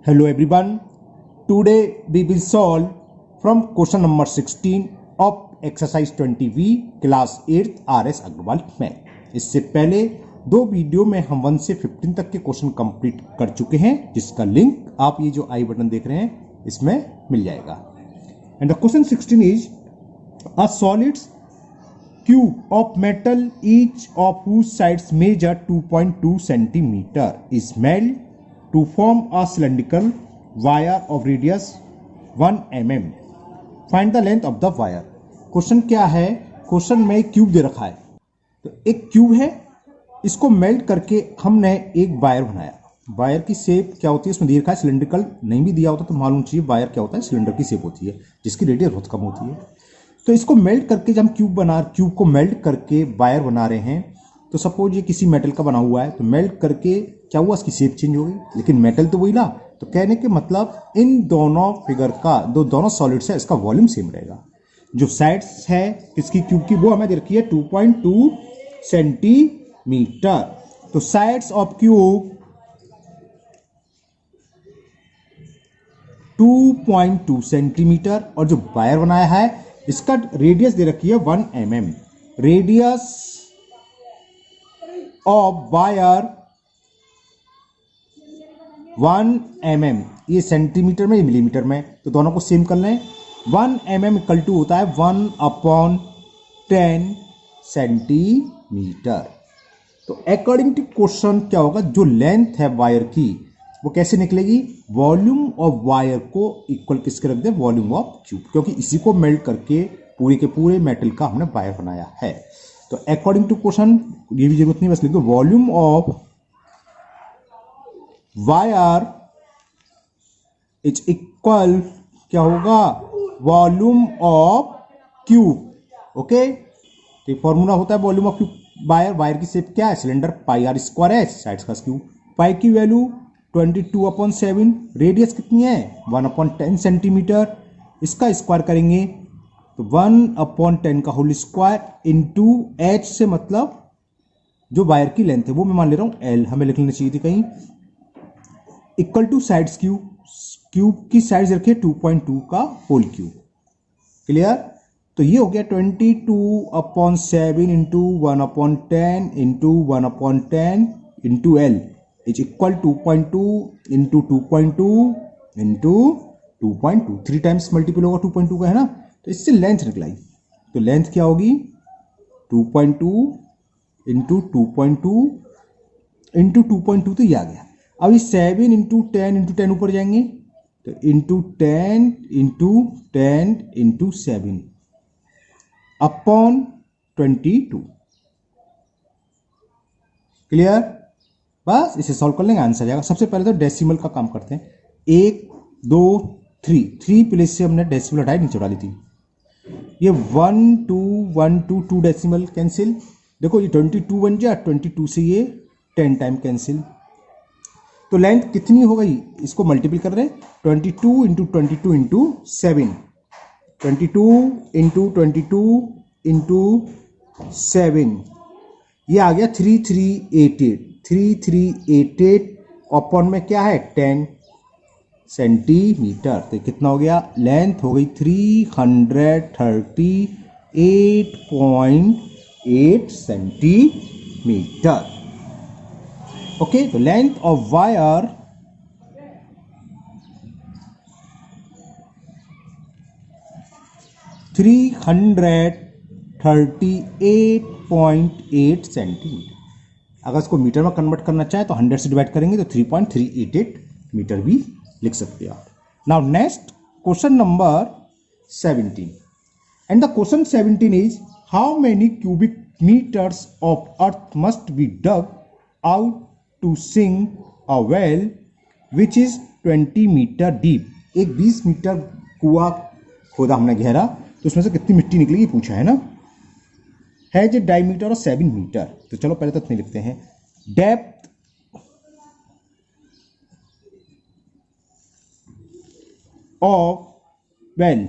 Hello everyone. Today we will solve from question number 16 of exercise 20V class 8 RS Agarwal math. इससे पहले दो video में हम 1 से 15 तक के क्वेश्चन कंप्लीट कर चुके हैं, जिसका लिंक आप ये जो आई बटन देख रहे हैं इसमें मिल जाएगा। And the question 16 is a solid cube of metal each of whose sides measure 2.2 centimeter is made to form a cylindrical wire of radius 1 mm. Find the length of the wire. Question क्या है? Question में एक cube दे रखा है, तो एक cube है, इसको मेल्ट करके हमने एक वायर बनाया। वायर की शेप क्या होती है इसमें दिया रखा है सिलेंड्रिकल, नहीं भी दिया होता तो मालूम चाहिए वायर क्या होता है। सिलेंडर की शेप होती है जिसकी रेडियस बहुत कम होती है। तो इसको मेल्ट करके जब हम क्यूब को मेल्ट करके वायर बना रहे हैं, तो सपोज ये किसी मेटल का बना हुआ है, तो मेल्ट करके क्या हुआ, इसकी शेप चेंज हो गई, लेकिन मेटल तो वही ला। तो कहने के मतलब इन दोनों फिगर का दोनों सॉलिड्स है, इसका वॉल्यूम सेम रहेगा। जो साइड्स है इसकी क्यूब की वो हमें दे रखी है 2.2 सेंटीमीटर। तो साइड्स ऑफ क्यूब 2.2 सेंटीमीटर और जो वायर बनाया है इसका रेडियस दे रखी है 1 mm। Radius of wire 1 mm, ये सेंटीमीटर में ये मिलीमीटर में, तो दोनों को सेम कर लें। 1 mm इक्वल टू होता है 1/10 सेंटीमीटर। तो अकॉर्डिंग टू क्वेश्चन क्या होगा, जो लेंथ है वायर की वो कैसे निकलेगी, वॉल्यूम ऑफ वायर को इक्वल किसके रख दे, वॉल्यूम ऑफ क्यूब, क्योंकि इसी को मेल्ट करके पूरे के पूरे मेटल का हमने वायर बनाया है। तो अकॉर्डिंग टू क्वेश्चन ये भी जरूरत नहीं, बस लिख दो volume of wire is equal क्या होगा, वॉल्यूम ऑफ क्यूब। ओके, तो फॉर्मूला होता है volume of cube wire. Wire की शेप क्या है, सिलेंडर, पाई आर स्क्वायर है, साइड्स का क्यूब। पाई की वैल्यू 22/7, रेडियस कितनी है 1/10 सेंटीमीटर। इसका स्क्वायर करेंगे तो 1/10 का होल स्क्वायर इंटू एच से मतलब जो वायर की लेंथ है वो मैं मान ले रहा हूं एल, हमें लिख लेना चाहिए थी कहीं, equal two sides cube. Cube की साइड्स रखिए 2.2 का होल क्यूब। क्लियर? तो ये हो गया 22/7 into 1/10 into 1/10 into L is equal 2.2 into 2.2 into 2.2, 3 times multiple होगा 2.2 का, है ना। तो इससे लेंथ निकलाई, तो लेंथ क्या होगी 2.2 इंटू 2.2 इंटू 2.2, तो ये आ गया। अभी 7 इंटू 10 ऊपर जाएंगे तो into 10 into 10 into 7 upon 22। Clear? बस इसे सॉल्व कर लेंगे, आंसर जाएगा। सबसे पहले तो डेसिमल का काम करते हैं। 1 2 3 प्लेस से हमने डेसिमल हटाई, नीचे डाली थी। ये 1 2 1 2 2 डेसिमल कैंसिल, देखो ये 22 बन जाए, 22 से ये 10 टाइम कैंसिल। तो लेंथ कितनी हो गई, इसको मल्टीपल कर रहे हैं 22 इंटू 22 इंटू 7, 22 इंटू 22 इंटू 7, ये आ गया 3388 अपॉन में क्या है 10 सेंटीमीटर। तो कितना हो गया, लेंथ हो गई 338.8 सेंटीमीटर। ओके, तो लेंथ ऑफ वायर 338.8 सेंटीमीटर। अगर इसको मीटर में कन्वर्ट करना चाहे तो 100 से डिवाइड करेंगे तो 3.388 मीटर भी लिख सकते हैं आप। Now next question number 17, and the question 17 is how many cubic metres of earth must be dug out to sink a well which is 20 metre deep. एक 20 मीटर कुआं खोदा हमने गहरा, तो उसमें से कितनी मिट्टी निकलेगी पूछा है ना। है जो डायमीटर और 7 मीटर। तो चलो पहले तो इतने लिखते हैं। डेप्थ ऑफ वेल,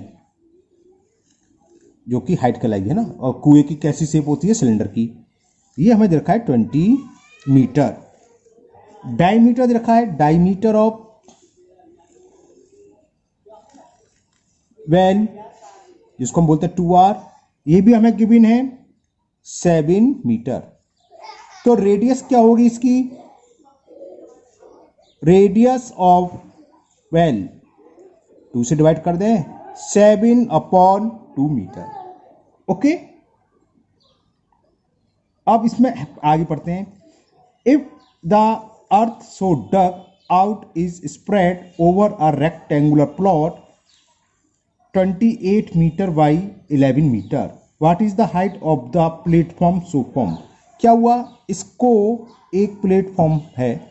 जो कि हाइट कहलाएगी, है ना। और कुएं की कैसी शेप होती है, सिलेंडर की। ये हमें दे रखा है 20 मीटर। डायमीटर दे रखा है, डायमीटर ऑफ वेल जिसको हम बोलते हैं 2R, ये भी हमें गिवन है 7 मीटर। तो रेडियस क्या होगी इसकी, रेडियस ऑफ वेल 2 से डिवाइड कर दें, 7/2 मीटर। ओके, अब इसमें आगे पढ़ते हैं। If the earth so dug out is spread over a rectangular plot 28 metre by 11 metre, what is the height of the platform so form. क्या हुआ, इसको एक प्लेटफॉर्म है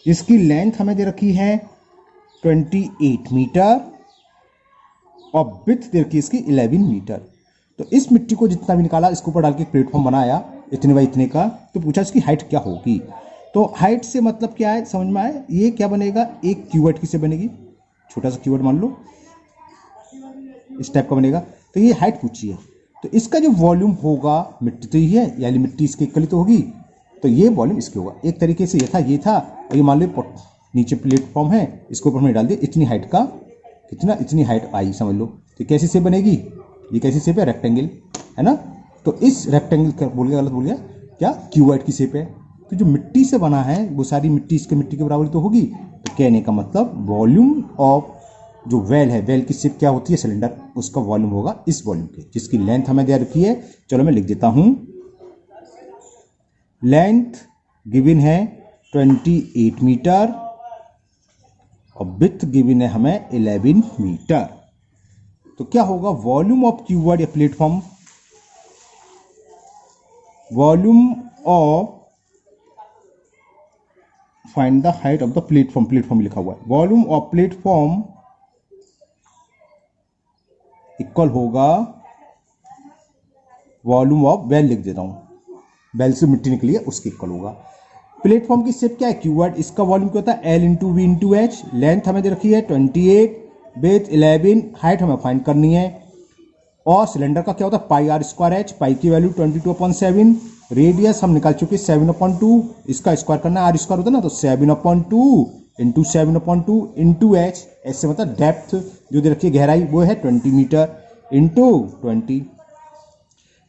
जिसकी लेंथ हमें दे रखी है 28 मीटर और विड्थ दे रखी है इसकी 11 मीटर। तो इस मिट्टी को जितना भी निकाला इसके ऊपर डाल के प्लेटफॉर्म बनाया इतने बाई इतने का, तो पूछा इसकी हाइट क्या होगी। तो हाइट से मतलब क्या है समझ में आए, ये क्या बनेगा, एक क्यूबॉइड किससे बनेगी, छोटा सा क्यूबॉइड मान लो इस टाइप का बनेगा। तो ये हाइट पूछी है, तो इसका जो वॉल्यूम होगा, मिट्टी तो ये है यानी मिट्टी इसके इक्वली तो होगी, तो ये वॉल्यूम इसके होगा। एक तरीके से ये था और ये मान लो नीचे प्लेटफॉर्म है, इसके ऊपर हमने डाल दिया इतनी हाइट का, कितना, इतनी हाइट आई समझ लो। तो कैसी शेप बनेगी, ये कैसी शेप है, रेक्टेंगल है ना। तो इस रेक्टेंगल का बोल गया, गलत बोल गया, क्या क्यूबॉइड की शेप है। तो जो मिट्टी से बना है वो सारी मिट्टी इसके मिट्टी के बराबर तो होगी। तो कहने का मतलब वॉल्यूम ऑफ जो वेल है, वेल की शेप क्या होती है, सिलेंडर, उसका वॉल्यूम होगा इस वॉल्यूम के, जिसकी लेंथ हमें दे रखी है। चलो मैं लिख देता हूं, लेंथ गिवन है 28 मीटर और विड्थ गिवन है हमें 11 मीटर। तो क्या होगा, वॉल्यूम ऑफ क्यूबॉइड या platform, volume of, find the height of the platform, platform लिखा हुआ है, वॉल्यूम ऑफ प्लेटफॉर्म इक्वल होगा वॉल्यूम ऑफ वेल, लिख देता हूं, वेल से मिट्टी निकली है उसके इक्वल होगा। प्लेटफॉर्म की शेप क्या है, क्यूबॉइड, इसका वॉल्यूम क्या होता है, L into V into H. Length हमें दे रखी है 28, विड्थ 11, हाइट हमें फाइंड करनी है। और सिलेंडर का क्या होता है, पाई आर स्क्वायर एच, पाई की वैल्यू 22/7, रेडियस हम निकाल चुके 7/2, इसका स्क्वायर करना है, आर स्क्वायर होता है ना, तो 7/2 इंटू 7/2 इंटू एच, ऐसे मतलब डेप्थ जो दे रखी है गहराई वो है 20 मीटर इंटू 20।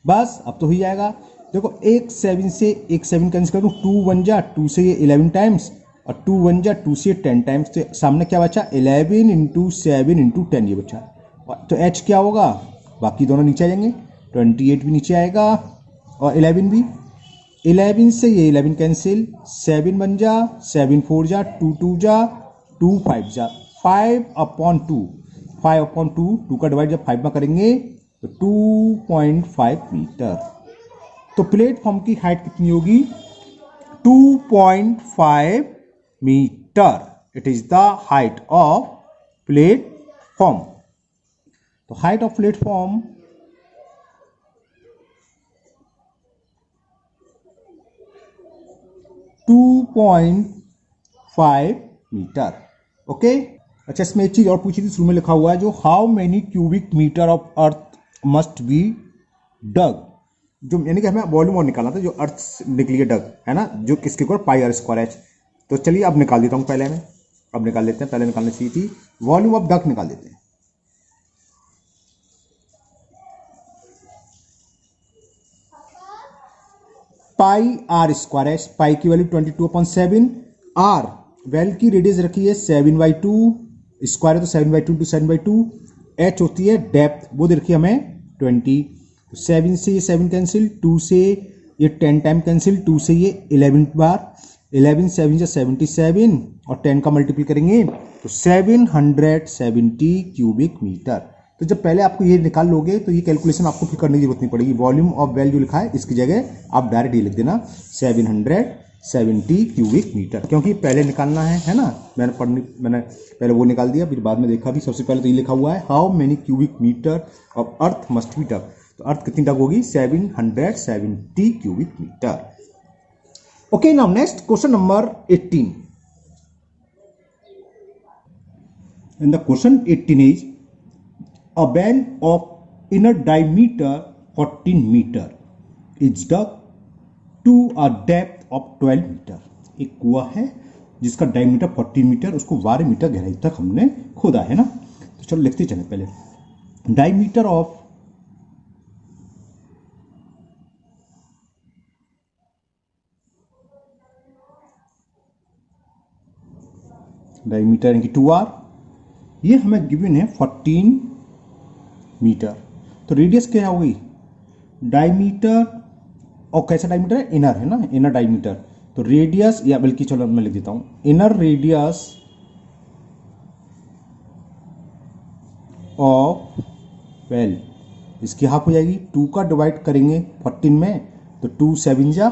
बस अब तो हो जाएगा। देखो एक 7 से एक 7 कैंसिल करूँ, 2 1 जा 2 से ये 11 टाइम्स और 2 1 जा 2 से 10 टाइम्स, तो सामने क्या बचा, 11 इंटू 7 इंटू 10 ये बचा। तो एच क्या होगा, बाकी दोनों नीचे आ जाएंगे, 28 भी नीचे आएगा और 11 भी। 11 से ये 11 कैंसिल, 7 1 जा 7 4 जा 2 2 जा 2 5 जा 5/2, 5/2, 2 का डिवाइड जब 5 में करेंगे तो 2.5 मीटर। तो प्लेटफॉर्म की हाइट कितनी होगी, 2.5 metre. It is the height of platform. तो height of platform (2.5 metre. Okay, अच्छा इसमें एक चीज और पूछी थी, शुरू में लिखा हुआ है जो how many cubic metre of earth must be dug, जो यानी कि हमें वॉल्यूम और निकालना था, जो अर्थ निकली है डग है ना, जो किसके ऊपर पाई आर स्क्वायर एच। तो चलिए अब निकाल देता हूं, पहले में अब निकाल लेते हैं, पहले निकालनी चाहिए थी, वॉल्यूम ऑफ डग निकाल देते हैं। पाई आर स्क्वायर एच, पाई की वैल्यू 22/7, आर वेल की रेडियस रखी है 7/2, स्क्वायर है तो 7/2 इंटू 7/2, एच होती है डेप्थ, वो दे रखी है हमें 20। 7 से ये 7 कैंसिल, 2 से ये 10 टाइम कैंसिल, 2 से ये 11 बार, 11 7 से 77 और 10 का मल्टीपल करेंगे तो 770 क्यूबिक मीटर। तो जब पहले आपको ये निकाल लोगे तो ये कैलकुलेशन आपको फिर करने की जरूरत नहीं पड़ेगी, वॉल्यूम ऑफ वेल जो लिखा है इसकी जगह आप डायरेक्ट ये लिख देना 770 क्यूबिक मीटर, क्योंकि पहले निकालना है ना। मैंने पहले वो निकाल दिया, फिर बाद में देखा भी, सबसे पहले तो ये लिखा हुआ है how many cubic metre of earth must be dug, तो अर्थ कितनी डग होगी 770 cubic metre. Okay, now next question number 18, and the question 18 is a well of inner diameter 14 meter is dug to a depth of 12 metre. एक कुआं है जिसका diameter 14 metre, उसको 12 metre गहराई तक हमने खोदा है ना। तो चलो लिखते चले पहले। डायमीटर ऑफ डायमीटर यानी कि 2r, ये हमें गिवन है 14 मीटर। तो रेडियस क्या हो गई, डायमीटर, और कैसा डायमीटर है, इनर है ना, इनर डायमीटर। तो रेडियस, या बल्कि चलो मैं लिख देता हूं, इनर रेडियस ऑफ वेल, इसकी हाफ हो जाएगी, 2 का डिवाइड करेंगे 14 में, तो 2 7 जा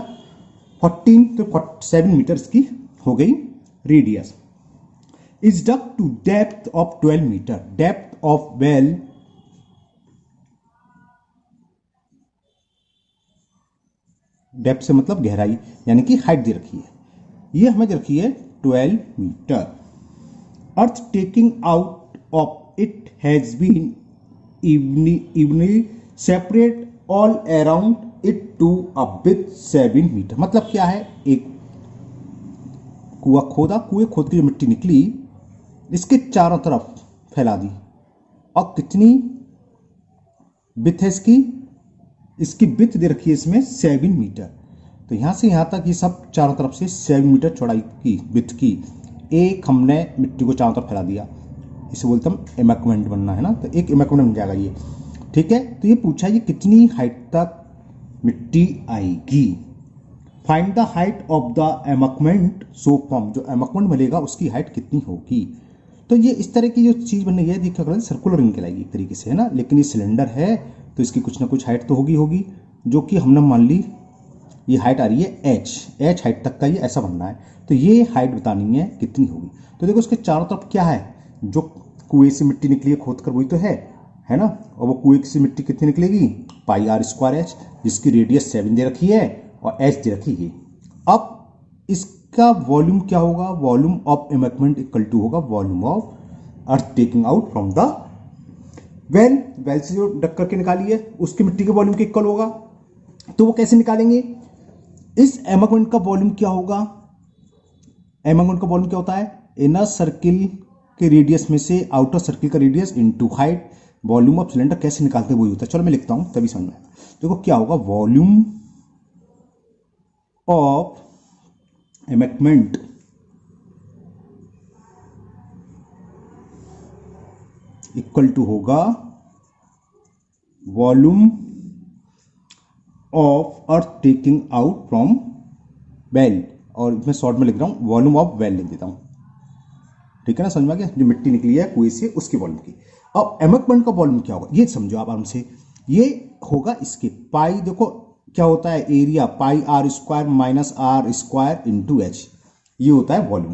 14, तो 7 मीटर की हो गई radius. Is dug to depth of 12 metre, depth of well depth से मतलब गहराई, यानी कि हाइट दे रखी है, ये हमें दे रखी है 12 metre. Earth taking out of it has been evenly separate all around it to a width 7 metre. मतलब क्या है, एक कुआं खोदा, कुएं खोद के जो मिट्टी निकली इसके चारों तरफ फैला दी, और कितनी विड्थ है इसकी, इसकी विड्थ दे रखी है इसमें 7 मीटर। तो यहां से यहां तक ये सब चारों तरफ से 7 मीटर चौड़ाई की, विड्थ की एक हमने मिट्टी को चारों तरफ फैला दिया, इसे बोलते हम एमैकमेंट बनना है ना, तो एक एमैकमेंट बन जाएगा ये, ठीक है। तो ये पूछा ये कितनी हाइट तक मिट्टी आएगी। Find the height of the embankment so form, जो एमैकमेंट मिलेगा उसकी हाइट कितनी होगी। तो ये इस तरह की जो चीज बनने है, देखिए सर्कुलर रिंग कहलाएगी एक तरीके से, है ना, लेकिन ये सिलेंडर है तो इसकी कुछ ना कुछ हाइट तो होगी, जो कि हमने मान ली ये हाइट आ रही है h हाइट तक का, ये ऐसा बनना है। तो ये हाइट बतानी है कितनी होगी। तो देखो इसके चारों तरफ क्या है, जो कुएं से मिट्टी निकली है खोद कर, वही तो है ना, और वो कुएं से मिट्टी कितनी निकलेगी, पाई आर स्क्वायर एच, जिसकी रेडियस 7 दे रखी है और एच दे रखी है। अब इसका वॉल्यूम क्या होगा, वॉल्यूम ऑफ एमैकमेंट इक्वल टू होगा volume of earth taking out from the well. Well से जो डक करके निकाली है उसकी मिट्टी के वॉल्यूम के इक्वल होगा। तो वो कैसे निकालेंगे, इस एमैकमेंट का वॉल्यूम क्या होगा, एमैकमेंट का वॉल्यूम क्या होता है, इनर सर्किल के रेडियस में से आउटर सर्किल का radius into height, volume of cylinder कैसे निकालते हैं वही होता है। चलो मैं लिखता हूं तभी समझ में आएगा। देखो क्या होगा, वॉल्यूम ऑफ एमैकमेंट इक्वल टू होगा volume of earth taking out from well, और मैं शॉर्ट में लिख रहा हूं वॉल्यूम ऑफ वेल लिख देता हूं, ठीक है ना, समझ में आ गया, जो मिट्टी निकली है कुएं से उसकी वॉल्यूम की। अब एमैकमेंट का वॉल्यूम क्या होगा ये समझो आप आराम से, ये होगा इसके पाई, देखो क्या होता है area, pi R square minus R square into H, ये होता है वॉल्यूम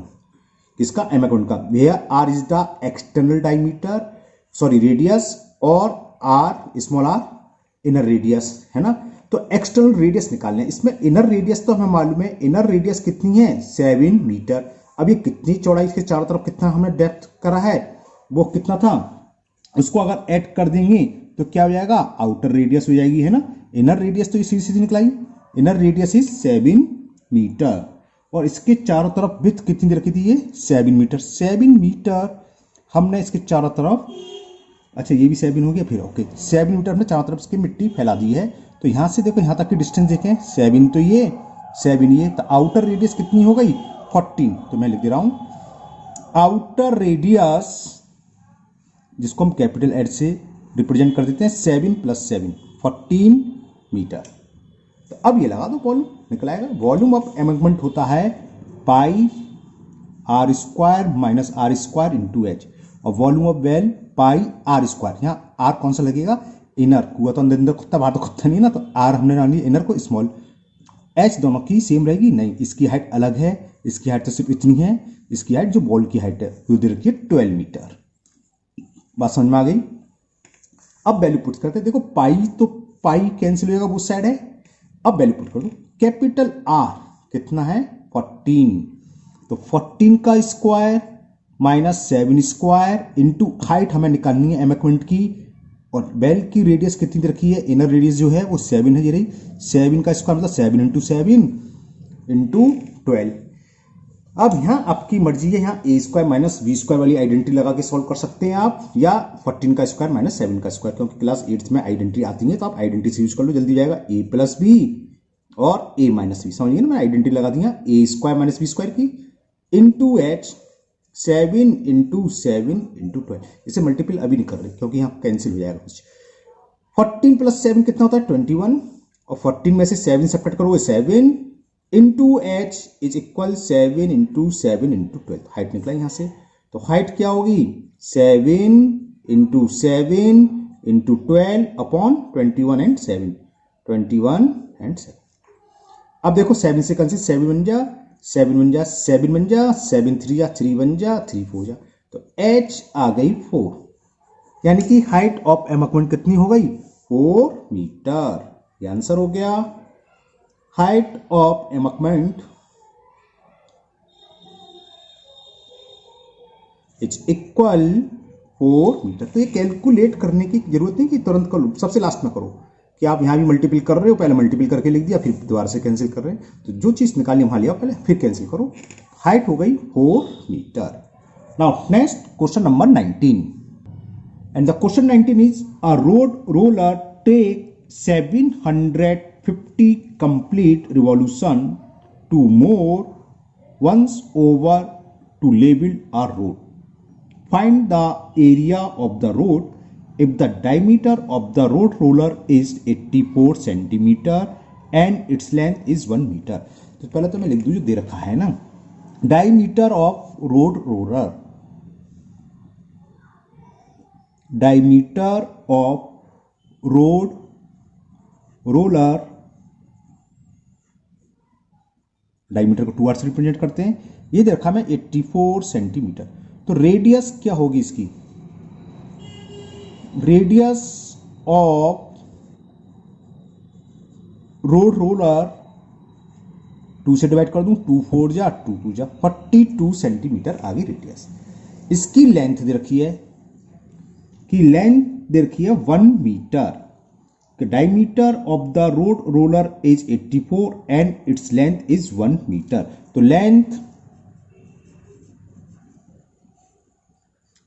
किसका, एमैकमेंट का। Where R is the external diameter, sorry radius, और R small R inner radius, है ना। तो एक्सटर्नल रेडियस निकालने, इसमें इनर रेडियस तो हमें मालूम है, इनर रेडियस कितनी है 7 मीटर। अब ये कितनी चौड़ाई के चारों तरफ कितना हमने डेप्थ करा है, वो कितना था, उसको अगर ऐड कर देंगे तो क्या हो जाएगा, आउटर रेडियस हो जाएगी, है ना। इनर रेडियस तो ये सीधी सीधी निकलाई, इनर रेडियस इज 7 मीटर, और इसके चारों तरफ विड्थ कितनी दे रखी थी, ये 7 मीटर। 7 मीटर हमने इसके चारों तरफ, अच्छा ये भी 7 हो गया फिर, ओके 7 मीटर हमने चारों तरफ इसकी मिट्टी फैला दी है। तो यहां से देखो यहां तक की डिस्टेंस देखें, 7 तो ये 7 ये, तो आउटर रेडियस कितनी हो गई 14, तो मैं लिख दे रहा हूं आउटर रेडियस, जिसको हम कैपिटल एच से रिप्रेजेंट कर देते हैं, 7 + 7 14 मीटर। तो अब ये लगा दो, वॉल्यूम निकल आएगा। वॉल्यूम ऑफ एमैकमेंट होता है pi R square minus R square into H, और volume of well pi R square, यहाँ आर कौन सा लगेगा, इनर, कुआ तो अंदर कुत्ता बाहर तो कुत्ता नहीं ना, तो आर हमने डाल लिया इनर को स्मॉल, एच दोनों की सेम रहेगी, नहीं इसकी हाइट अलग है, इसकी हाइट तो सिर्फ इतनी है, इसकी हाइट जो बॉल की हाइट है वो दे रखी है 12 मीटर। बात समझ में आ गई। अब वैल्यू पुट करते हैं, देखो पाई तो पाई कैंसिल हो जाएगा, वो साइड है। अब वैल्यू पुट कर दो, कैपिटल आर कितना है 14, तो 14 का square minus 7 square into height हमें निकालनी है एमैकमेंट की, और बेल की रेडियस कितनी रखी है, इनर रेडियस जो है वो 7 है, ये रही 7 का स्क्वायर मतलब 7 × 7 × 12। अब यहाँ आपकी मर्जी है, यहाँ ए स्क्वायर माइनस बी स्क्वायर वाली आइडेंटिटी लगा के सॉल्व कर सकते हैं आप, या 14 का स्क्वायर माइनस 7 का स्क्वायर, क्योंकि क्लास 8th में आइडेंटिटी आती है तो आप आइडेंटिटी से यूज कर लो, जल्दी जाएगा। ए प्लस बी और ए माइनस बी, समझिए ना, मैं आइडेंटिटी लगा दी ए स्क्वायर माइनस बी स्क्वायर की इंटू एच 7 इंटू 7 इंटू 12। इसे मल्टीपल अभी नहीं कर रहे क्योंकि यहाँ कैंसिल हो जाएगा कुछ। 14 प्लस 7 कितना होता है 21, और 14 में से 7 सब्ट्रैक्ट करोगे 7 into H is equal 7 into 7 into 12। Height निकला यहां से, तो हाइट क्या होगी 7 into 7 into 12 upon 21 and 7, 21 and 7। अब देखो 7 से कैंसिल, 7 बन जा 7 बन जा 7 बन जा 7 3 जा 3 बन जा 3 4 जा, तो एच आ गई 4, यानी कि हाइट ऑफ एमकमेंट कितनी हो गई 4 मीटर। ये आंसर हो गया। Height of embankment is equal 4 metre. तो ये कैलकुलेट करने की जरूरत नहीं कि तुरंत करो, सबसे लास्ट में करो, कि आप यहां भी मल्टीपल कर रहे हो, पहले मल्टीपल करके लिख दिया फिर दोबारा से कैंसिल कर रहे हैं, तो जो चीज निकाली वहां लिया पहले फिर कैंसिल करो। हाइट हो गई 4 metre. Now next question number 19, and the question 19 is a road roller take 750 complete revolution to more once over to level a road. Find the area of the road if the diameter of the road roller is 84 centimeter and its length is 1 meter. तो पहले तो मैं लिख दूं जो दे रखा है ना, diameter of road roller, diameter of road roller, diameter को 2r से रिप्रेजेंट करते हैं, ये दे रखा है 84 सेंटीमीटर। तो रेडियस क्या होगी इसकी, रेडियस ऑफ रोड रोलर 2 से डिवाइड कर दूं, 2 4 जा 2 2 जा 42 सेंटीमीटर आ गई रेडियस। इसकी लेंथ दे रखी है, कि लेंथ दे रखी है 1 metre. Diameter of the road roller is 84 and its length is 1 metre. तो लेंथ,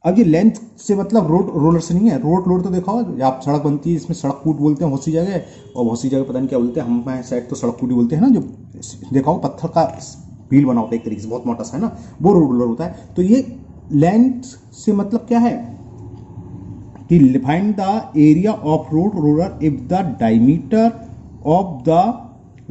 अब ये लेंथ से मतलब रोड रोलर से नहीं है, रोड रोलर तो देखा हो आप, सड़क बनती है इसमें सड़क कूट बोलते हैं बहुत सी जगह, और बहुत सी जगह पता नहीं क्या बोलते हैं, हम साइड तो सड़क कूटी बोलते हैं ना, जो देखा हो पत्थर का व्हील बना होता है एक तरीके से, बहुत मोटा सा है ना, वो रोड रोलर होता है। तो ये लेंथ से मतलब क्या है कि find the area of road roller if the diameter of the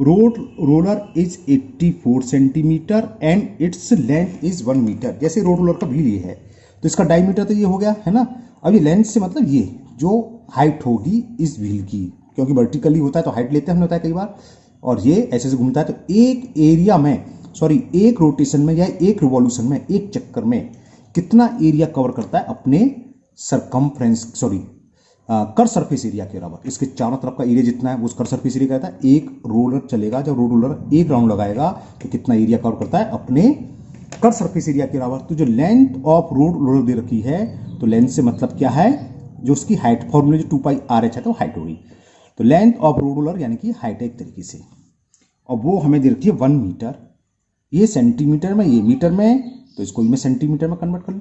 road roller is 84 centimetre and its length is 1 metre. जैसे रोड रोलर का व्हील ये है तो इसका डायमीटर तो ये हो गया है ना, अब ये लेंथ से मतलब ये जो हाइट होगी इस व्हील की, क्योंकि वर्टिकली होता है तो हाइट लेते हैं हमने होता है कई बार, और ये ऐसे से घूमता है, तो एक एरिया में एक रोटेशन में या एक रिवॉल्यूशन में, एक चक्कर में कितना एरिया कवर करता है अपने सरकमफ्रेंस कर सरफेस एरिया के बराबर। इसके चारों तरफ का एरिया जितना है वो कर सरफेस एरिया कहता है। एक रोलर चलेगा, जब रोड रोलर एक राउंड लगाएगा तो कितना एरिया कवर करता है अपने कर सरफेस एरिया के बराबर। तो जो लेंथ ऑफ रोड रोलर दे रखी है, तो लेंथ से मतलब क्या है, जो उसकी हाइट फॉर्मूले जो 2πr/h है तो हाइट होगी। तो लेंथ ऑफ रोड रोलर यानी कि हाइट है एक तरीके से, और वो हमें दे रखी है 1 मीटर। ये सेंटीमीटर में, ये मीटर में, तो इसको मैं सेंटीमीटर में कन्वर्ट कर लूं।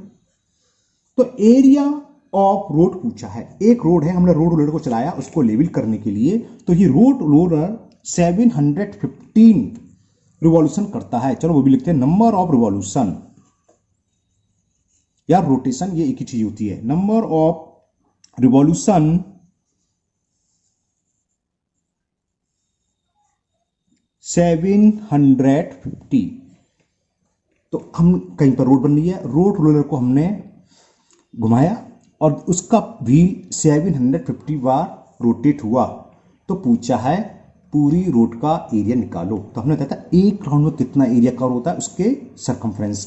तो एरिया ऑफ रोड पूछा है, एक रोड है, हमने रोड रोलर को चलाया उसको लेवल करने के लिए, तो ये रोड रोलर 715 रिवॉल्यूशन करता है। चलो वो भी लिखते हैं, नंबर ऑफ रिवॉल्यूशन या रोटेशन ये एक ही चीज होती है। Number of revolution 750। तो हम कहीं पर रोड बन रही है, रोड रोलर को हमने घुमाया और उसका व्हील 750 बार रोटेट हुआ, तो पूछा है पूरी रोड का एरिया निकालो। तो हमने कहा था एक राउंड में कितना एरिया कवर होता है उसके सरकमफ्रेंस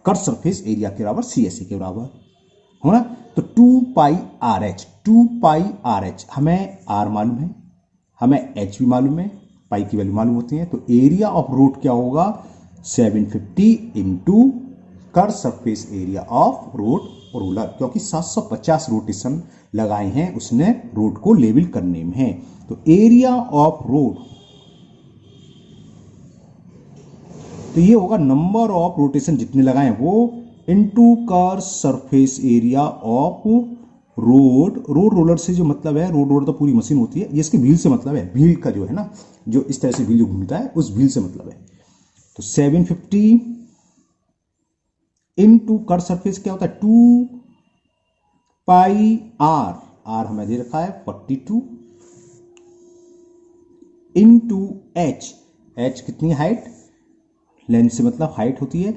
कर सरफेस एरिया के बराबर, CSE के बराबर हो ना। तो 2πr/h, 2πr/h हमें r मालूम है, हमें h भी मालूम है, पाई की वैल्यू मालूम होती है। तो एरिया ऑफ रोड क्या होगा 750 into curved surface area of road roller, क्योंकि 750 रोटेशन लगाए हैं उसने रोड को लेवल करने में। तो एरिया ऑफ रोड तो ये होगा नंबर ऑफ रोटेशन जितने लगाए वो into curve surface area of road roller से जो मतलब है, रोड तो पूरी मशीन होती है, ये इसके व्हील से मतलब है, व्हील का जो है ना, जो इस तरह से व्हील जो घूमता है उस व्हील से मतलब है। तो 750 इनटू कर्व सरफेस क्या होता है 2 पाई आर, आर हमें दे रखा है 42 इनटू एच, एच कितनी हाइट, लेंथ से मतलब हाइट होती है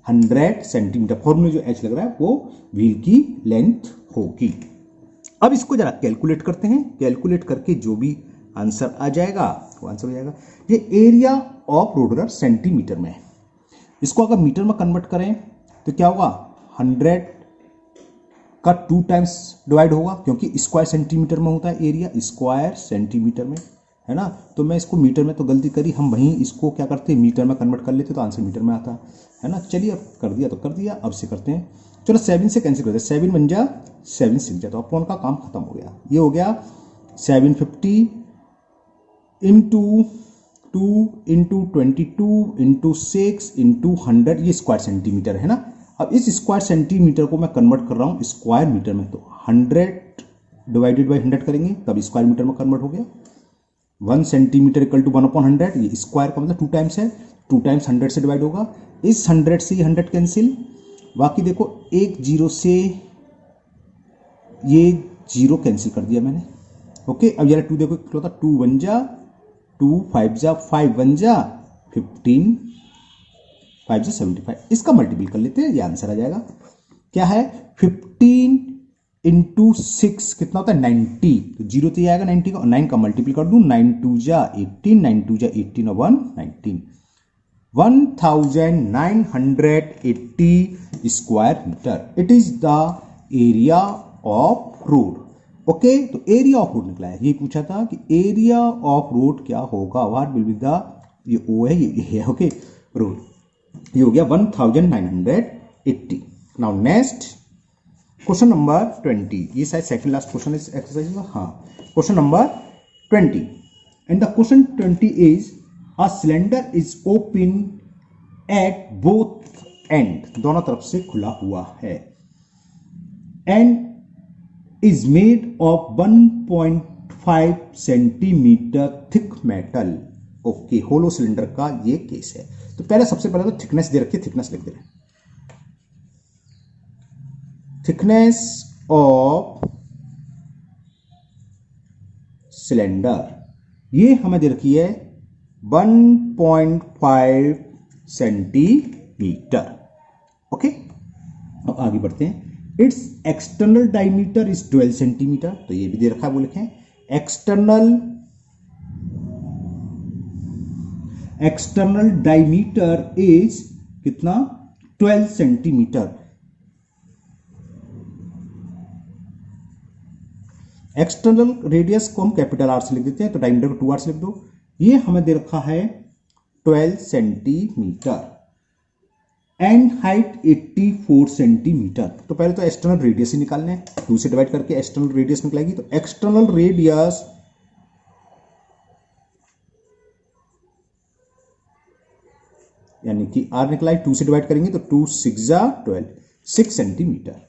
100 सेंटीमीटर, फॉर्मूले जो एच लग रहा है वो व्हील की लेंथ होगी। अब इसको जरा कैलकुलेट करते हैं, कैलकुलेट करके जो भी आंसर आ जाएगा वो आंसर हो जाएगा। ये एरिया ऑफ रोलर सेंटीमीटर में है, इसको अगर मीटर में कन्वर्ट करें तो क्या होगा 100 का 2 टाइम्स डिवाइड होगा, क्योंकि स्क्वायर सेंटीमीटर में होता है एरिया, स्क्वायर सेंटीमीटर में है ना। तो मैं इसको मीटर में तो गलती करी, हम वहीं इसको क्या करते हैं मीटर में कन्वर्ट कर लेते तो आंसर मीटर में आता है ना। चलिए अब कर दिया तो कर दिया, अब से करते हैं, चलो 7 से कैंसिल करते हैं, 7 बन जा 7 6 जा, तो अपॉन का काम खत्म हो गया। ये हो गया 750 इंटू 2 इंटू 22 इंटू 6 इंटू 100, ये स्क्वायर सेंटीमीटर है ना। अब इस स्क्वायर सेंटीमीटर को मैं कन्वर्ट कर रहा हूँ स्क्वायर मीटर में, तो 100 डिवाइडेड बाई 100 करेंगे तब स्क्वायर मीटर में कन्वर्ट हो गया। 1 सेंटीमीटर इक्वल टू 1/100, ये स्क्वायर का मतलब 2 टाइम्स है, 2 टाइम्स 100 से डिवाइड होगा, इस 100 से 100 कैंसिल, बाकी देखो एक जीरो से ये जीरो कैंसिल कर दिया मैंने। ओके, अब जरा 2 देखो कितना होता, 2 1 जा 2 5 जा 5 1 जा 15 5 जा 75, इसका मल्टीपल कर लेते हैं, ये आंसर आ जाएगा। क्या है 15 इंटू 6 कितना होता है 90, तो जीरो तो ये आएगा 90 का, और 9 का मल्टीपल कर दूं, 9 2 जा 18, 9 2 जा 18 और 1 19, 1980 square metre. It is the area of road. Okay, तो एरिया ऑफ रोड निकला है, ये पूछा था कि एरिया ऑफ रोड क्या होगा, व्हाट विल बी द, ये ओ है ये है, ओके रोड, ये हो गया 1980। नाउ नेक्स्ट क्वेश्चन नंबर 20, ये शायद सेकंड लास्ट क्वेश्चन इस एक्सरसाइज का, हाँ question number 20, and the question 20 is a cylinder is open at both end, दोनों तरफ से खुला हुआ है, and is made of 1.5 centimetre thick metal. Okay, hollow cylinder का ये केस है। तो पहले सबसे पहले तो थिकनेस दे रखी है, थिकनेस लिख दे रहे हैं, थिकनेस ऑफ सिलेंडर ये हमें दे रखी है 1.5 सेंटीमीटर। ओके, अब आगे बढ़ते हैं। It's external diameter is 12 centimetre, तो ये भी दे रखा है, वो लिखें एक्सटर्नल डायमीटर इज कितना 12 सेंटीमीटर। एक्सटर्नल रेडियस को हम कैपिटल आर से लिख देते हैं, तो डायमीटर को 2r से लिख दो। ये हमें दे रखा है 12 सेंटीमीटर, एंड हाइट 84 सेंटीमीटर। तो पहले तो एक्सटर्नल रेडियस ही निकालने हैं, 2 से डिवाइड करके एक्सटर्नल रेडियस निकलेगी, तो एक्सटर्नल रेडियस यानी कि r निकला है, 2 से डिवाइड करेंगे तो 2 6 जा 12, 6 सेंटीमीटर।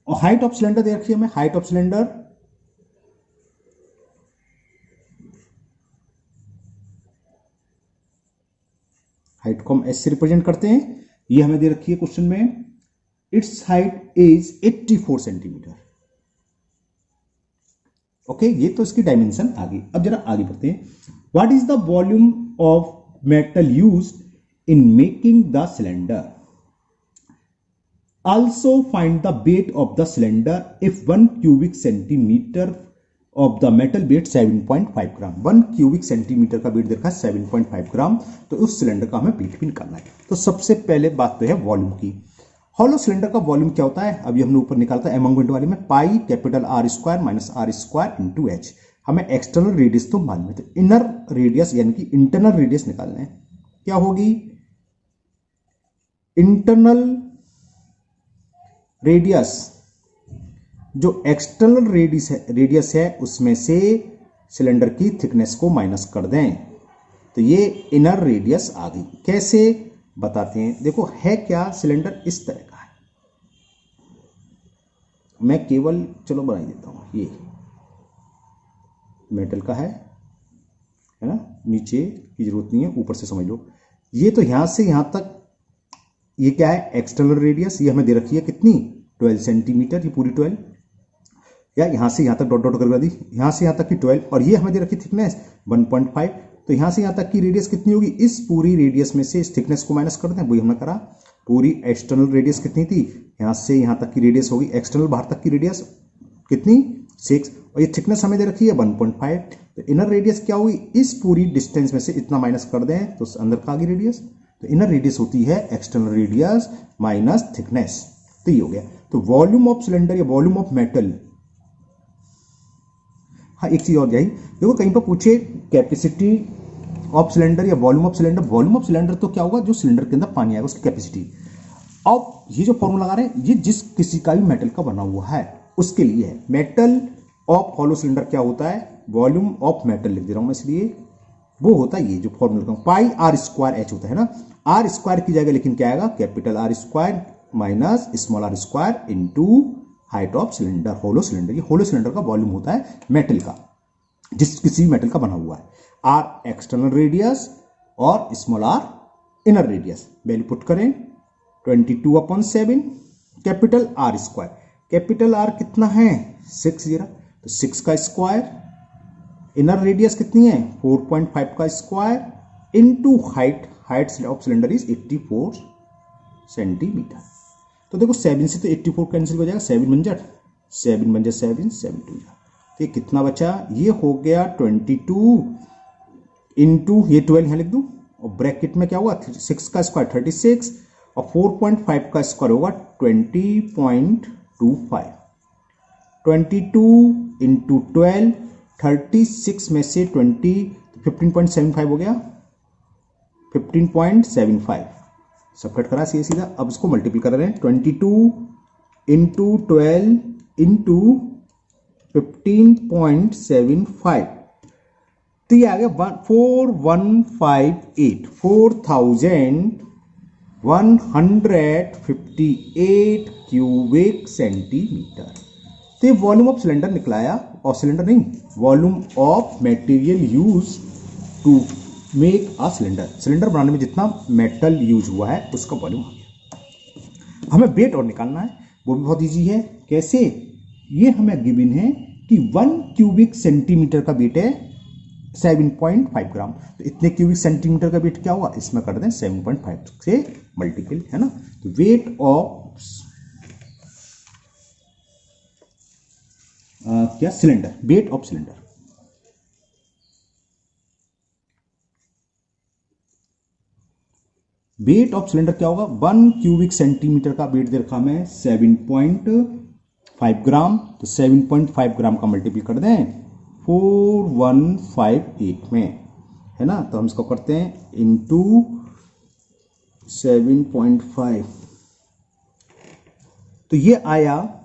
और हाइट ऑफ सिलेंडर दे रखी है हमें, हाइट ऑफ सिलेंडर हाइट को हम एस से रिप्रेजेंट करते हैं, ये हमें दे रखी है क्वेश्चन में, it's height is 84 centimetre. Okay, ये तो इसकी डायमेंशन आ गई। अब जरा आगे बढ़ते हैं। What is the volume of metal used in making the cylinder, also find the weight of the cylinder if 1 cubic centimeter of the metal weight 7.5 gram. 1 cubic centimetre का वेट देखा 7.5 ग्राम, तो उस सिलेंडर का हमें वेट भी निकालना है। तो सबसे पहले बात तो है वॉल्यूम की। हॉलो सिलेंडर का वॉल्यूम क्या होता है, अभी हमने ऊपर निकाला था एमोंगमेंट वाले में, pi capital R square minus R square into H. हमें एक्सटर्नल रेडियस तो मालूम है, तो इनर रेडियस यानी कि इंटरनल रेडियस निकालना है। क्या होगी इंटरनल रेडियस, जो एक्सटर्नल रेडियस है उसमें से सिलेंडर की थिकनेस को माइनस कर दें, तो ये इनर रेडियस आ गई। कैसे बताते हैं, देखो है क्या, सिलेंडर इस तरह का है, मैं केवल चलो बना ही देता हूं, ये मेटल का है ना, नीचे की जरूरत नहीं है, ऊपर से समझ लो। ये तो यहां से यहां तक ये क्या है, एक्सटर्नल रेडियस, ये हमें दे रखी है कितनी, 12 सेंटीमीटर, ये पूरी 12, या यहां से यहां तक डॉट डॉट कर दी, यहां से यहां तक की 12, और ये हमें दे रखी थिकनेस 1.5, तो यहां से यहां तक की रेडियस कितनी होगी, इस पूरी रेडियस में से इस थिकनेस को माइनस कर दें, वही हमने करा। पूरी एक्सटर्नल रेडियस कितनी थी, यहां से यहां तक की रेडियस होगी, एक्सटर्नल बाहर तक की रेडियस कितनी 6, और ये थिकनेस हमें दे रखी है 1.5, तो इनर रेडियस क्या होगी, इस पूरी डिस्टेंस में से इतना माइनस कर दें तो अंदर का आ गई रेडियस, तो इनर रेडियस होती है एक्सटर्नल रेडियस माइनस थिकनेस। तो ये हो गया। तो वॉल्यूम ऑफ सिलेंडर या वॉल्यूम ऑफ मेटल, हाँ एक चीज और जाएगी, देखो कहीं पर पूछे कैपेसिटी ऑफ सिलेंडर या volume of cylinder, volume of cylinder तो क्या होगा, जो सिलेंडर के अंदर पानी आएगा उसकी कैपेसिटी। अब ये जो फॉर्मूला लगा रहे हैं, ये जिस किसी का भी मेटल का बना हुआ है उसके लिए है। मेटल ऑफ हॉलो सिलेंडर क्या होता है, वॉल्यूम ऑफ मेटल लिख दे रहा हूं मैं, इसलिए वो होता है ये जो फॉर्मूला का पाई आर स्क्वायर एच होता है ना, आर स्क्वायर की जगह लेकिन क्या आएगा, capital R square minus small R square into height of cylinder, hollow cylinder. ये होलो सिलेंडर का वॉल्यूम होता है मेटल का, जिस किसी मेटल का बना हुआ है। आर एक्सटर्नल रेडियस और small R inner radius, value put करें 22/7, capital R square, capital R कितना है 60, तो 6 का स्क्वायर, इनर रेडियस कितनी है 4.5 का square into height, height of cylinder is 84 centimetre. तो देखो 7 से तो 84 कैंसिल हो जाएगा, 7 बन जा 7 बन जा 7 7 2 जा, तो ये कितना बचा, ये हो गया 22 इंटू ये 12 यहाँ लिख दूं, और ब्रैकेट में क्या होगा 6 का स्क्वायर 36 और 4.5 का स्क्वायर होगा 20.25, 22 इंटू 12, 36 में से 20 15.75 हो गया, 15.75 सबकट करा सीधा सीधा। अब इसको मल्टीपल कर रहे हैं, 22 इंटू 12 इंटू 15.75, तो ये आ गया 4158, 4158 क्यूबिक सेंटीमीटर। तो ये वॉल्यूम ऑफ सिलेंडर निकलाया, और सिलेंडर नहीं, volume of material use to make a cylinder, cylinder बनाने में जितना मेटल यूज हुआ है उसका वॉल्यूम आ गया। हमें वेट और निकालना है, वो भी बहुत इजी है। कैसे, ये हमें गिवन है कि 1 क्यूबिक सेंटीमीटर का वेट है 7.5 ग्राम, तो इतने क्यूबिक सेंटीमीटर का वेट क्या हुआ, इसमें कर दें 7.5 से मल्टीपल, है ना। तो वेट ऑफ क्या, cylinder, weight of cylinder, weight of cylinder क्या होगा, 1 क्यूबिक सेंटीमीटर का वेट दे रखा हमें 7.5 ग्राम, तो 7.5 ग्राम का मल्टीपल कर दें 4158 में, है ना। तो हम इसको करते हैं इंटू 7.5, तो ये आया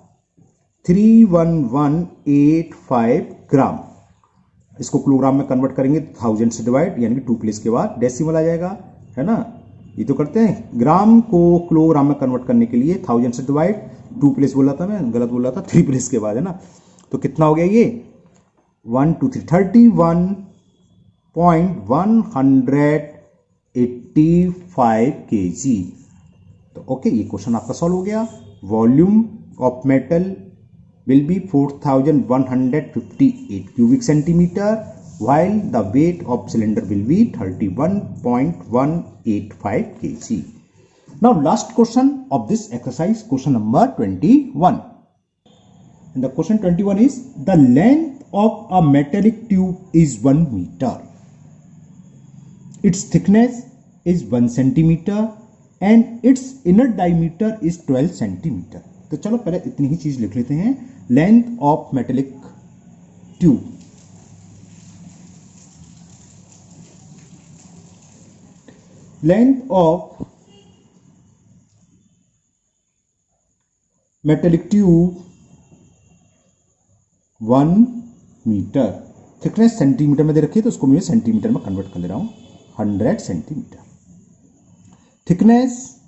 31185 ग्राम। इसको किलोग्राम में कन्वर्ट करेंगे तो 1000 से डिवाइड, यानी कि 2 प्लेस के बाद डेसिमल आ जाएगा, है ना। ये तो करते हैं, ग्राम को किलोग्राम में कन्वर्ट करने के लिए 1000 से डिवाइड, 2 प्लेस बोला था मैं, गलत बोला था, 3 प्लेस के बाद, है ना। तो कितना हो गया ये 1 2 3 31.185 kg। तो ओके, ये क्वेश्चन आपका सॉल्व हो गया। Volume of metal will be 4158 cubic centimeter, while the weight of cylinder will be 31.185 kg. Now last question of this exercise, question number 21. And the question 21 is, the length of a metallic tube is 1 meter. Its thickness is 1 centimeter and its inner diameter is 12 centimeter. तो चलो पहले इतनी ही चीज लिख लेते हैं। Length of metallic tube, length of metallic tube 1 metre, thickness centimetre में दे रखी है तो उसको मैं सेंटीमीटर में कन्वर्ट कर ले रहा हूं। 100 सेंटीमीटर। थिकनेस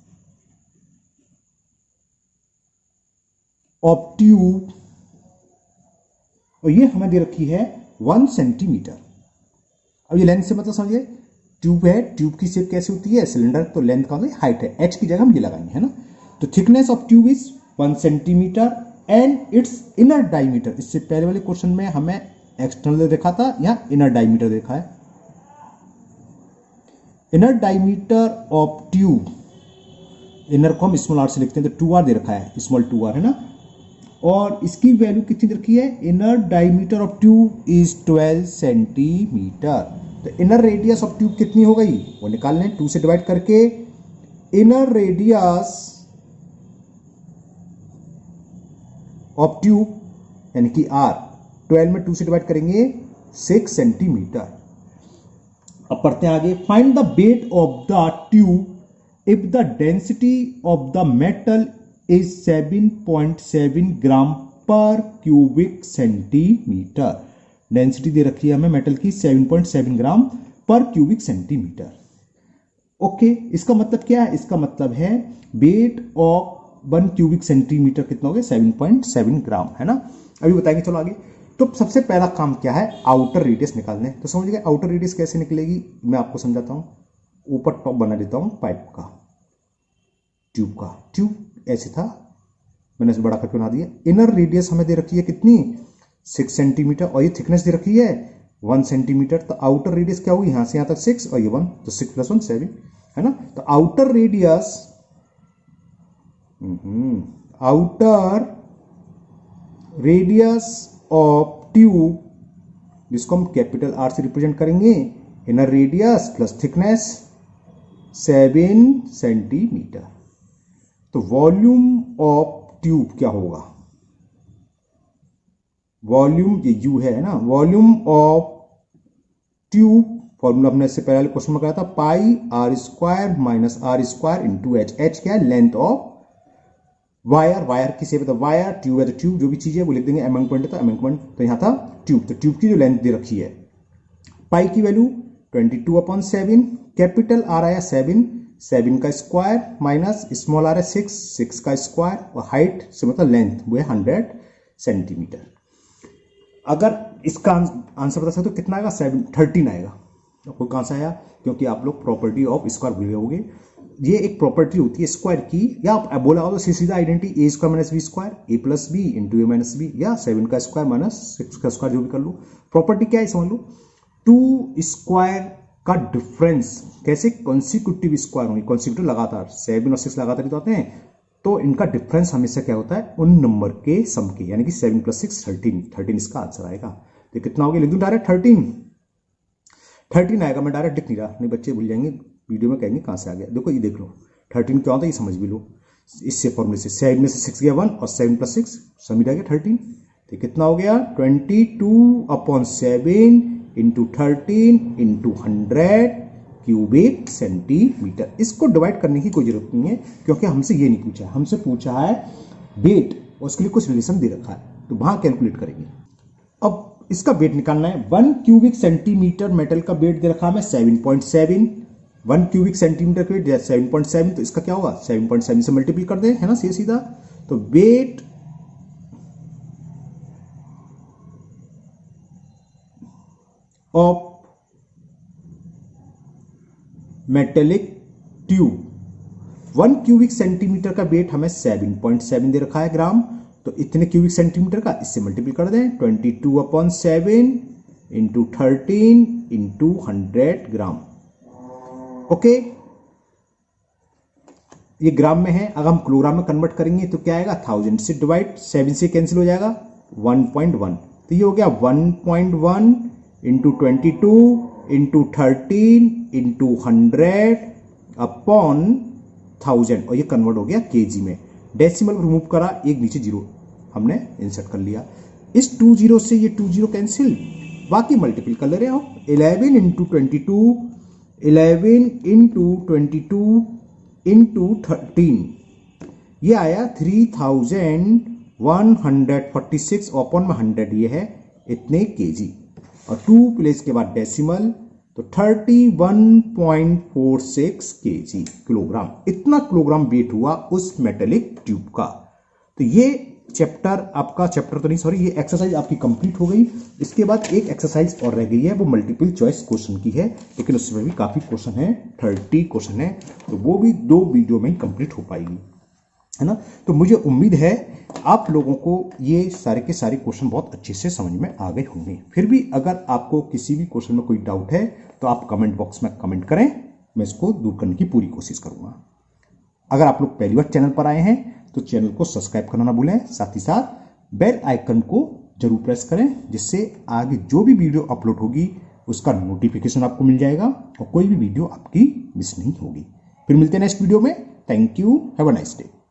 ऑफ ट्यूब, और ये हमें दे रखी है 1 सेंटीमीटर। अब ये लेंथ से मतलब समझिए, ट्यूब है, ट्यूब की शेप कैसे होती है, सिलेंडर, तो लेंथ का मतलब हाइट है, h की जगह हम ये लगाएंगे, है ना। तो thickness of tube is 1 centimetre and it's inner diameter. इससे पहले वाले क्वेश्चन में हमें एक्सटर्नल देखा था, यहाँ इनर डायमीटर देखा है। Inner diameter of tube, inner को हम स्मॉल आर से लिखते हैं, तो 2r दे रखा है, स्मॉल 2r, है ना। और इसकी वैल्यू कितनी दे रखी है, inner diameter of tube is 12 centimetre. तो इनर रेडियस ऑफ ट्यूब कितनी हो गई, वो निकाल लें 2 से डिवाइड करके। इनर रेडियस ऑफ ट्यूब यानी कि r, 12 में 2 से डिवाइड करेंगे 6 सेंटीमीटर। अब पढ़ते हैं आगे। Find the weight of the tube if the density of the metal is 7.7 ग्राम पर क्यूबिक सेंटीमीटर। डेंसिटी दे रखी है हमें मेटल की 7.7 ग्राम पर क्यूबिक सेंटीमीटर। ओके, इसका मतलब क्या है, इसका मतलब है वेट ऑफ 1 क्यूबिक सेंटीमीटर कितना हो गया, 7.7 ग्राम, है ना। अभी बताएंगे, चलो आगे। तो सबसे पहला काम क्या है, आउटर रेडियस निकालने। तो समझिए आउटर रेडियस कैसे निकलेगी, मैं आपको समझाता हूं। ऊपर टॉप बना देता हूं पाइप का, ट्यूब का, ट्यूब ऐसे था, मैंने इसे बड़ा करके बना दिया। इनर रेडियस हमें दे रखी है कितनी, 6 सेंटीमीटर, और ये थिकनेस दे रखी है 1 सेंटीमीटर। तो आउटर रेडियस क्या होगी, यहां से यहां तक 6 और ये 1, तो 6 + 1 7, है ना। तो outer radius, outer radius of tube, जिसको हम कैपिटल आर से रिप्रेजेंट करेंगे, inner radius plus thickness 7 centimetre. तो वॉल्यूम ऑफ ट्यूब क्या होगा, वॉल्यूम, ये यू है ना, वॉल्यूम ऑफ ट्यूब, फॉर्मूला हमने इससे पहले क्वेश्चन में कराया था, पाई r² - r² into H. H क्या है, लेंथ ऑफ वायर, वायर की शेप है तो वायर, ट्यूब है तो ट्यूब, जो भी चीज है वो लिख देंगे, एमेंगमेंट है तो एमेंगमेंट। तो यहां था ट्यूब, तो ट्यूब की जो लेंथ दे रखी है, पाई की वैल्यू 22/7, कैपिटल आर आया 7, 7 का स्क्वायर माइनस स्मॉल आर है 6, 6 का स्क्वायर, और हाइट से मतलब लेंथ वो है 100 सेंटीमीटर। अगर इसका आंसर बता सकते हो कितना आएगा, 13 आएगा। आपको कहां से आया, क्योंकि आप लोग प्रॉपर्टी ऑफ स्क्वायर भूल गए। ये एक प्रॉपर्टी होती है स्क्वायर की, या आप बोला हो तो सीधा identity a² - b², a + b into a - b, या 7 का स्क्वायर माइनस 6 का स्क्वायर, जो भी कर लो। प्रॉपर्टी क्या है समझ लो, 2 स्क्वायर का डिफरेंस कैसे, कॉन्सिक्यूटिव स्क्वायर होंगे, कॉन्सिक्यूटिव लगातार, 7 और 6 लगातार ही तो आते हैं, तो इनका डिफरेंस हमेशा क्या होता है, उन नंबर के सम के, यानी कि 7 + 6 13 इसका आंसर आएगा। तो कितना हो गया, लिख दूं डायरेक्ट 13 आएगा। मैं डायरेक्ट लिख नहीं रहा, नहीं बच्चे भूल जाएंगे, वीडियो में कहेंगे कहां से आ गया। देखो ये देख लो 13 क्या होता है, ये समझ भी लो। इससे फॉर्मूले से 7 में से 6 गया 1, और 7 + 6 समिट आ गया 13। तो कितना हो गया, 22/7 इंटू 13 इंटू 100 क्यूबिक सेंटीमीटर। इसको डिवाइड करने की कोई जरूरत नहीं है, क्योंकि हमसे ये नहीं पूछा है, हमसे पूछा है वेट, और उसके लिए कुछ रिलेशन दे रखा है, तो वहां कैलकुलेट करेंगे। अब इसका वेट निकालना है, 1 क्यूबिक सेंटीमीटर मेटल का वेट दे रखा है हमें 7.7, 1 क्यूबिक सेंटीमीटर का वेट 7.7, तो इसका क्या होगा, 7.7 से मल्टीप्लाई कर दें, है ना, सीधा। तो weight of metallic tube, 1 cubic centimetre का वेट हमें 7.7 दे रखा है ग्राम, तो इतने क्यूबिक सेंटीमीटर का इससे मल्टीप्लाई कर दें, 22/7 इंटू 13 इंटू 100 ग्राम। ओके, ये ग्राम में है, अगर हम किलोग्राम में कन्वर्ट करेंगे तो क्या आएगा, 1000 से डिवाइड, 7 से कैंसिल हो जाएगा, 1.1, तो ये हो गया 1.1 इंटू 22 इंटू 13 इंटू 100 अपॉन 1000, और ये कन्वर्ट हो गया केजी में। डेसिमल रिमूव करा, एक नीचे जीरो हमने इंसर्ट कर लिया। इस 20 से ये 20 कैंसिल, बाकी मल्टीपल कर ले रहे हो, 11 इंटू 22, 11 इंटू 22 इंटू 13, ये आया 3146 अपॉन में 100, ये है इतने केजी, और 2 प्लेस के बाद डेसिमल, तो 31.46 kg किलोग्राम, इतना किलोग्राम वेट हुआ उस मेटेलिक ट्यूब का। तो ये चैप्टर आपका, चैप्टर तो नहीं सॉरी, ये एक्सरसाइज आपकी कंप्लीट हो गई। इसके बाद एक एक्सरसाइज और रह गई है, वो मल्टीपल चॉइस क्वेश्चन की है, लेकिन उसमें भी काफी क्वेश्चन है, 30 क्वेश्चन है, तो वो भी 2 वीडियो में ही कंप्लीट हो पाएगी, है ना। तो मुझे उम्मीद है आप लोगों को ये सारे के सारे क्वेश्चन बहुत अच्छे से समझ में आ गए होंगे। फिर भी अगर आपको किसी भी क्वेश्चन में कोई डाउट है तो आप कमेंट बॉक्स में कमेंट करें, मैं इसको दूर करने की पूरी कोशिश करूंगा। अगर आप लोग पहली बार चैनल पर आए हैं तो चैनल को सब्सक्राइब करना ना भूलें, साथ ही साथ बेल आइकन को जरूर प्रेस करें, जिससे आगे जो भी वीडियो अपलोड होगी उसका नोटिफिकेशन आपको मिल जाएगा और कोई भी वीडियो आपकी मिस नहीं होगी। फिर मिलते हैं नेक्स्ट वीडियो में। Thank you, have a nice day.